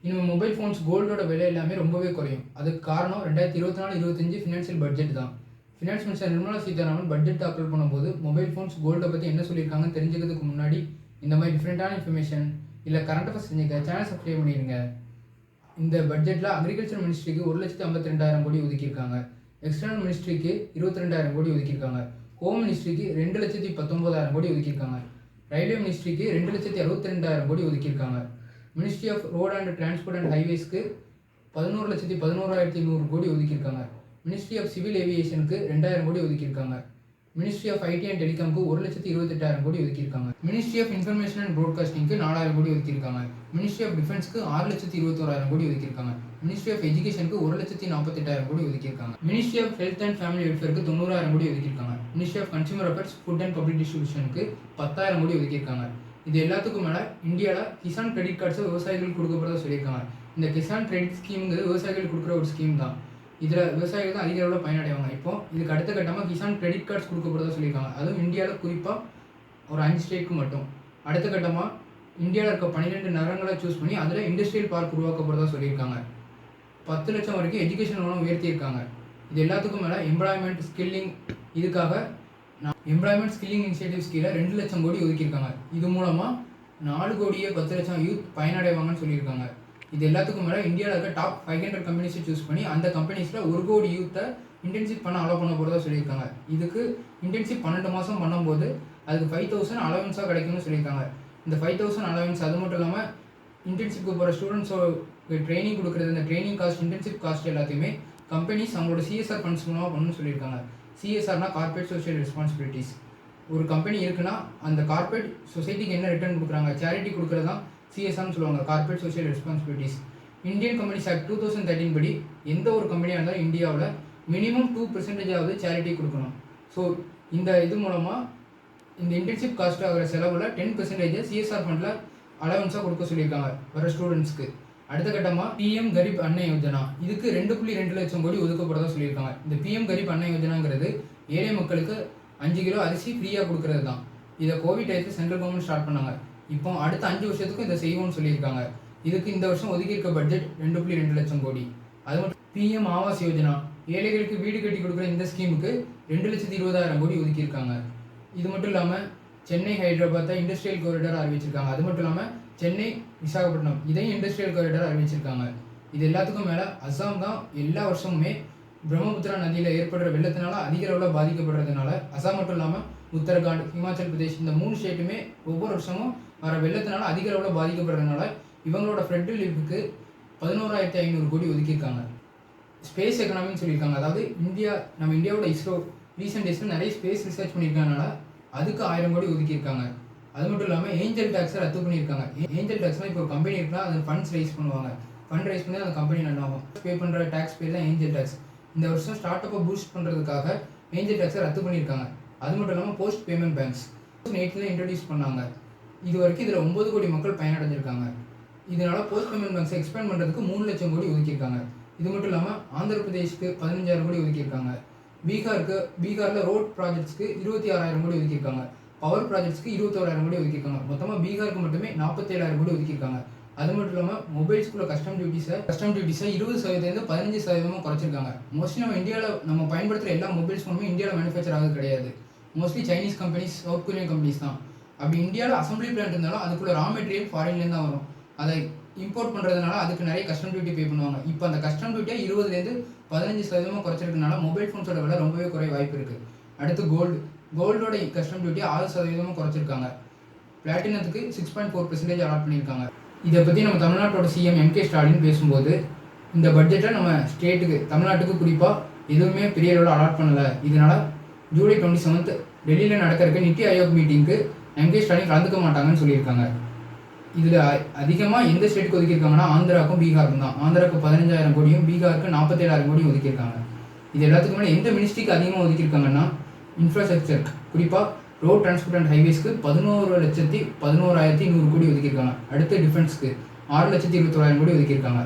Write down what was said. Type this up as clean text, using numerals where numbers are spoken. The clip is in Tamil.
இனிமேல் மொபைல் ஃபோன்ஸ் கோல்டோட விலை எல்லாமே ரொம்பவே குறையும். அதுக்கு காரணம் 2024-25 ஃபினான்ஷியல் பட்ஜெட் தான். Finance minister Nirmala Sitharaman budget தாக்கல் பண்ணும்போது மொபைல் ஃபோன்ஸ் கோல்டை பற்றி என்ன சொல்லியிருக்காங்கன்னு தெரிஞ்சுக்கிறதுக்கு முன்னாடி இந்த மாதிரி டிஃப்ரெண்ட்டான இன்ஃபர்மேஷன் இல்லை கரண்ட் அஃபேர்ஸ் செஞ்சுக்க சேனல் சப்ஸ்கிரைப் பண்ணிடுங்க. இந்த பட்ஜெட்டில் அக்ரிகல்ச்சர் மினிஸ்ட்ரிக்கு 1,52,000 கோடி ஒதுக்கியிருக்காங்க. எக்ஸ்டர்னல் மினிஸ்ட்ரிக்கு 22,000 கோடி ஒதுக்கியிருக்காங்க. ஹோம் மினிஸ்ட்ரிக்கு 2,19,000 கோடி ஒதுக்கியிருக்காங்க. ரயில்வே மினிஸ்ட்ரிக்கு 2,62,000 கோடி ஒதுக்கியிருக்காங்க. Ministry of road and transport and ஹைவேஸ்க்கு 11,11,100 கோடி ஒதுக்கியிருக்காங்க. மினிஸ்ட்ரி ஆஃப் சிவில் ஏவியேஷனுக்கு 2,000 கோடி ஒதுக்கியிருக்காங்க. மினிஸ்ட்ரி ஆஃப் ஐடி அண்ட் டெலிகாமுக்கு 1,28,000 கோடி ஒதுக்கியிருக்காங்க. மினிஸ்ட்ரி ஆஃப் இன்ஃபர்மேஷன் அண்ட் ப்ராட்காஸ்டிங்க்கு 4,000 கோடி ஒதுக்கியிருக்காங்க. மினிஸ்ட்ரி ஆஃப் டிஃபென்ஸ்க்கு 6,21,000 கோடி ஒதுக்கியிருக்காங்க. மினிஸ்ட்ரி ஆஃப் எஜுகேஷனுக்கு 1,48,000 கோடி ஒதுக்கியிருக்காங்க. Ministry of health and family வெல்ஃபேருக்கு 90,000 கோடி ஒதுக்கியிருக்காங்க. Ministry of consumer affairs, food and public டிஸ்ட்ரிபியூஷனுக்கு 10,000 கோடி ஒதுக்கியிருக்காங்க. இது எல்லாத்துக்கும் மேலே இந்தியாவில் கிசான் கிரெடிட் கார்ட்ஸை விவசாயிகளுக்கு கொடுக்கப்படுறதா சொல்லியிருக்காங்க. இந்த கிசான் கிரெடிட் ஸ்கீமுங்கிறது விவசாயிகளுக்கு கொடுக்குற ஒரு ஸ்கீம் தான். இதில் விவசாயிகள் தான் அதிக அளவில் பயனடைவாங்க. இப்போ இதுக்கு அடுத்த கட்டமாக கிசான் கிரெடிட் கார்ட்ஸ் கொடுக்கப்படுறதா சொல்லியிருக்காங்க. அதுவும் இந்தியாவில் குறிப்பாக ஒரு 5 ஸ்டேட்டுக்கு மட்டும். அடுத்த கட்டமாக இந்தியாவில் இருக்க 12 நகரங்களை சூஸ் பண்ணி அதில் இண்டஸ்ட்ரியல் பார்க் உருவாக்கப்படுறதா சொல்லியிருக்காங்க. 10 லட்சம் வரைக்கும் எஜுகேஷன் லோனும் உயர்த்தியிருக்காங்க. இது எல்லாத்துக்கும் மேலே எம்ப்ளாய்மெண்ட் ஸ்கில்லிங் இதுக்காக எம்ப்ளாய்மெண்ட் ஸ்கில்லிங் இனிஷியேட்டிவ்ஸ் கீழே 2 லட்சம் கோடி ஒதுக்கியிருக்காங்க. இது மூலமாக 4,10 லட்சம் யூத் பயனடைவாங்கன்னு சொல்லியிருக்காங்க. இது எல்லாத்துக்கும் மேலே இந்தியாவில் இருக்க டாப் 500 கம்பெனிஸை சூஸ் பண்ணி அந்த கம்பெனிஸில் 1 கோடி யூத்தை இன்டர்ன்ஷிப் பண்ண அலோவ் பண்ண போகிறதா சொல்லியிருக்காங்க. இதுக்கு இன்டர்ன்ஷிப் 12 மாதம் பண்ணும்போது அதுக்கு 5,000 அலவன்ஸாக கிடைக்கும்னு சொல்லியிருக்காங்க. இந்த 5,000 அலவன்ஸ் அது மட்டும் இல்லாமல் இன்டர்ன்ஷிப்புக்கு போகிற ஸ்டூடெண்ட்ஸோட ட்ரைனிங் கொடுக்குறது, இந்த ட்ரைனிங் காஸ்ட், இன்டர்ன்ஷிப் காஸ்ட் எல்லாத்தையுமே கம்பெனிஸ் அவங்களோட சிஎஸ்ஆர் ஃபண்ட்ஸ் மூலமாக பண்ணணும்னு சொல்லியிருக்காங்க. சிஎஸ்ஆர்னா கார்பரேட் சோஷியல் ரெஸ்பான்சிபிலிட்டிஸ். ஒரு கம்பெனி இருக்குன்னா அந்த கார்பரேட் சொசைட்டிக்கு என்ன ரிட்டர்ன் கொடுக்குறாங்க, சேரிட்டி கொடுக்குறது தான் சிஎஸ்ஆர்னு சொல்லுவாங்க, corporate social responsibilities. Indian companies act 2013 படி எந்த ஒரு கம்பெனியாக இருந்தாலும் இந்தியாவில் மினிமம் 2% சேரிட்டி கொடுக்கணும். ஸோ இந்த இது மூலமாக இந்த இன்டர்ன்ஷிப் காஸ்ட் ஆகிற செலவில் 10% சிஎஸ்ஆர் ஃபண்டில் அலவன்ஸாக கொடுக்க சொல்லியிருக்காங்க வர ஸ்டூடெண்ட்ஸ்க்கு. அடுத்த கட்டமாக பிஎம் கரீப் அன்ன யோஜனா, இதுக்கு 2.2 லட்சம் கோடி ஒதுக்கப்படுறதா சொல்லியிருக்காங்க. இந்த பிஎம் கரீப் அன்ன யோஜனாங்கிறது ஏழை மக்களுக்கு 5 கிலோ அரிசி ஃப்ரீயாக கொடுக்கறது தான். இதை கோவிட் டயத்தில் சென்ட்ரல் கவர்மெண்ட் ஸ்டார்ட் பண்ணாங்க. இப்போ அடுத்த 5 வருஷத்துக்கும் இதை செய்வோம்னு சொல்லியிருக்காங்க. இதுக்கு இந்த வருஷம் ஒதுக்கியிருக்க பட்ஜெட் 2.2 லட்சம் கோடி. அது மட்டும் பிஎம் ஆவாஸ் யோஜனா, ஏழைகளுக்கு வீடு கட்டி கொடுக்குற இந்த ஸ்கீமுக்கு 2,20,000 கோடி ஒதுக்கியிருக்காங்க. இது மட்டும் இல்லாமல் சென்னை ஹைதராபாத்தை இண்டஸ்ட்ரியல் காரிடார் அறிவிச்சிருக்காங்க. அது மட்டும் இல்லாமல் சென்னை விசாகப்பட்டினம் இதையும் இண்டஸ்ட்ரியல் காரிடார் அறிவிச்சிருக்காங்க. இது எல்லாத்துக்கும் மேலே அசாம் தான் எல்லா வருஷமுமே பிரம்மபுத்திரா நதியில் ஏற்படுற வெள்ளத்தினால அதிக அளவில் பாதிக்கப்படுறதுனால அசாம் மட்டும் இல்லாமல் உத்தரகாண்ட், ஹிமாச்சல் பிரதேஷ் இந்த 3 ஸ்டேட்டுமே ஒவ்வொரு வருஷமும் வர வெள்ளத்தினால அதிக அளவில் பாதிக்கப்படுறதுனால இவங்களோட ஃப்ளட் ரிலீஃபுக்கு 11,500 கோடி ஒதுக்கியிருக்காங்க. ஸ்பேஸ் எக்கனாமின்னு சொல்லியிருக்காங்க. அதாவது நம்ம இந்தியாவோட இஸ்ரோ ரீசெண்ட் டேஸில் நிறைய ஸ்பேஸ் ரிசர்ச் பண்ணியிருக்கனால அதுக்கு 1000 கோடி ஒதுக்கியிருக்காங்க. அது மட்டும் இல்லாமல் ஏஞ்சல் டேக்ஸை ரத்து பண்ணியிருக்காங்க. ஏஞ்சல் டேக்ஸ்னால் இப்போ ஒரு கம்பெனி இருக்குன்னா அது ஃபண்ட்ஸ் ரைஸ் பண்ணுவாங்க. ஃபண்ட் ரைஸ் பண்ணி அந்த கம்பெனி நல்லாகும். பே பண்ணுற டேக்ஸ் பேர் தான் ஏஞ்சல் டேக்ஸ். இந்த வருஷம் ஸ்டார்ட் அப்பை பூஸ்ட் பண்ணுறதுக்காக ஏஞ்சல் டேக்ஸை ரத்து பண்ணியிருக்காங்க. அது மட்டும் இல்லாமல் போஸ்ட் பேமெண்ட் பேங்க்ஸ் 2008 இன்ட்ரடியூஸ் பண்ணாங்க. இது வரைக்கும் இதில் 9 கோடி மக்கள் பயனடைஞ்சிருக்காங்க. இதனால் போஸ்ட் பேமெண்ட் பேங்க்ஸை எக்ஸ்பேண்ட் பண்ணுறதுக்கு 3 லட்சம் கோடி ஒதுக்கியிருக்காங்க. இது மட்டும் இல்லாமல் ஆந்திர பிரதேஷ்க்கு 15,000 கோடி ஒதுக்கியிருக்காங்க. பீகாரில் ரோட் ப்ராஜெக்ட்ஸ்க்கு 26,000 கோடி ஒதுக்கியிருக்காங்க. பவர் ப்ராஜெக்ட்ஸ்க்கு 21,000 கோடி ஒதுக்கியிருக்காங்க. மொத்தமாக பீகாருக்கு மட்டுமே 47,000 கோடி ஒதுக்கியிருக்காங்க. அது மட்டும் இல்லாமல் மொபைல்ஸ்குள்ள கஸ்டம் டியூட்டிஸை 20% 15% குறைச்சிருக்காங்க. மோஸ்ட்லி நம்ம இந்தியாவில் நம்ம பயன்படுத்துகிற எல்லா மொபைல்ஸ் ஃபோனுமே இந்தியாவில் மேனுஃபேக்சர் ஆகுது கிடையாது. Mostly Chinese companies, south Korean companies தான். அப்படி இந்தியாவில் அசம்பிளி பிளான்ட் இருந்தாலும் அதுக்குள்ள ரா மெட்டீரியல் ஃபாரின்லேருந்து தான் வரும். அதை இம்போர்ட் பண்ணுறதுனால அதுக்கு நிறைய கஸ்டம் டியூட்டி பே பண்ணுவாங்க. இப்போ அந்த கஸ்டம் டியூட்டியை 20% குறைச்சிருக்கனால மொபைல் ஃபோன்ஸோட விலை ரொம்பவே குறைய வாய்ப்பு இருக்குது. அடுத்து கோல்டோட கஸ்டம் டியூட்டி 6% குறைச்சிருக்காங்க. பிளாட்டினத்துக்கு 6.4% அலாட் பண்ணியிருக்காங்க. இதை பற்றி நம்ம தமிழ்நாட்டோட சிஎம் எம்.கே. ஸ்டாலின் பேசும்போது இந்த பட்ஜெட்டை நம்ம ஸ்டேட்டுக்கு தமிழ்நாட்டுக்கு குறிப்பாக எதுவுமே பெரிய அளவில் அலாட் பண்ணலை. இதனால் ஜூலை 27 டெல்லியில் நடக்கிறதுக்கு நித்தி ஆயோக் மீட்டிங்க்கு எம்.கே. ஸ்டாலின் கலந்துக்க மாட்டாங்கன்னு சொல்லியிருக்காங்க. இதில் அதிகமாக எந்த ஸ்டேட்டுக்கு ஒதுக்கியிருக்காங்கன்னா ஆந்திராவுக்கும் பீகாருக்கும் தான். ஆந்திராவுக்கு 15,000 கோடியும் பீகாருக்கு 47,000 கோடியும் ஒதுக்கியிருக்காங்க. இது எல்லாத்துக்கும் மேலே எந்த மினிஸ்ட்ரிக்கு அதிகமாக ஒதுக்கியிருக்காங்கன்னா இன்ஃப்ராஸ்ட்ரக்சர், குறிப்பாக ரோட் டிரான்ஸ்போர்ட் அண்ட் ஹைவேஸ்க்கு 11,11,100 கோடி ஒதுக்கியிருக்காங்க. அடுத்து டிஃபென்ஸ்க்கு 6,21,000 கோடி ஒதுக்கியிருக்காங்க.